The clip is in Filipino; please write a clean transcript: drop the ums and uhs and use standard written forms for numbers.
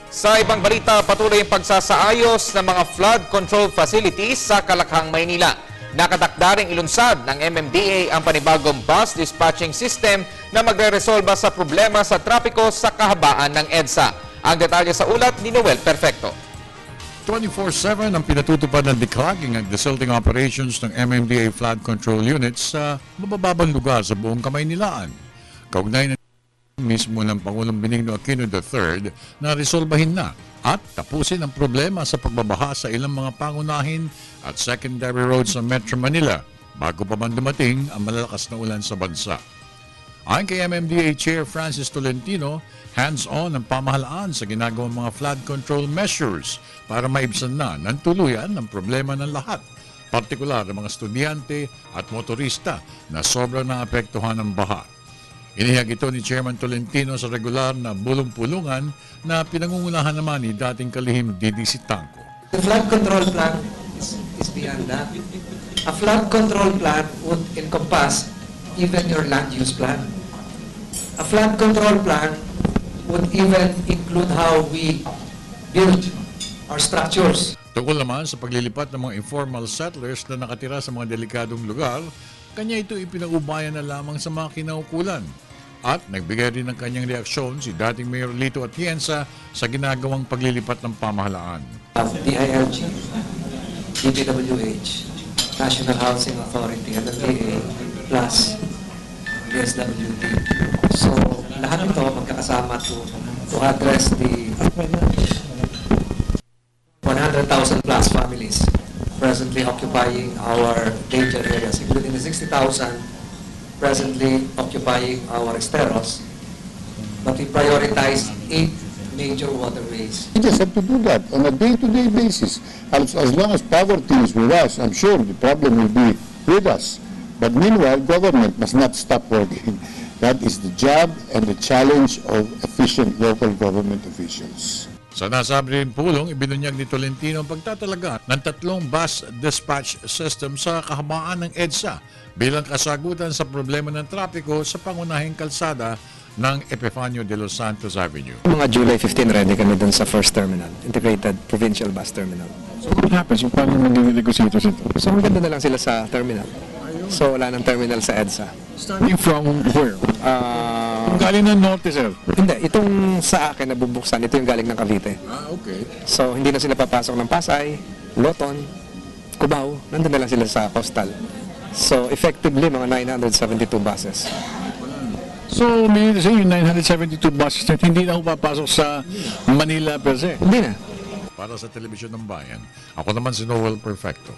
Sa ibang balita, patuloy ang pagsasaayos ng mga flood control facilities sa Kalakhang, Maynila. Nakatakda ring ilunsad ng MMDA ang panibagong bus dispatching system na magre-resolba sa problema sa trapiko sa kahabaan ng EDSA. Ang detalye sa ulat ni Noel Perfecto. 24/7 ang pinatutupad ng declogging at desilting operations ng MMDA flood control units sa mabababang lugar sa buong Kamaynilaan. Kaugnay na mismo ng Pangulong Benigno Aquino III na resolbahin na at tapusin ang problema sa pagbabaha sa ilang mga pangunahin at secondary roads sa Metro Manila bago pa man dumating ang malalakas na ulan sa bansa. Ayon kay MMDA Chair Francis Tolentino, hands-on ang pamahalaan sa ginagawang mga flood control measures para maibsan na ng tuluyan ang problema ng lahat, partikular ng mga estudyante at motorista na sobrang naapektuhan ng baha. Inihag ito ni Chairman Tolentino sa regular na bulong-pulungan na pinangungunahan naman ni dating kalihim Didi Sitangco. The flood control plan is beyond that. A flood control plan would encompass even your land use plan. A flood control plan would even include how we build our structures. Tungkol naman sa paglilipat ng mga informal settlers na nakatira sa mga delikadong lugar, kanya ito ipinaubayan na lamang sa mga kinaukulan. At nagbigay rin ng kanyang reaksyon si dating Mayor Lito Atienza sa ginagawang paglilipat ng pamahalaan. DILG, DPWH, National Housing Authority, NLDA, plus DSWD. So, lahat ito magkakasama to address the 100,000 plus families presently occupying our danger areas, including the 60,000 presently occupying our esteros. But we prioritize 8 major waterways. We just have to do that on a day-to-day basis. As long as poverty is with us, I'm sure the problem will be with us. But meanwhile, government must not stop working. That is the job and the challenge of efficient local government officials. Sa nasabi rin pulong, ibinunyag ni Tolentino ang pagtatalaga ng 3 bus dispatch system sa kahabaan ng EDSA bilang kasagutan sa problema ng trapiko sa pangunahing kalsada ng Epifanio de los Santos Avenue. Mga July 15, ready kami dun sa first terminal, integrated provincial bus terminal. So what happens? Yung paano maging negotiators ito? So maganda na lang sila sa terminal. So wala ng terminal sa EDSA. Starting from where? Galing ng norte, sir. Hindi, itong sa akin na bubuksan, ito yung galing ng Cavite. Okay. So hindi na sila papasok ng Pasay, Loton, Cubao, nandun na lang sila sa coastal. So effectively, mga 972 buses. So, meaning to say, yung 972 buses na hindi na papasok sa Manila per se. Hindi na. Para sa Telebisyon ng Bayan, ako naman si Noel Perfecto.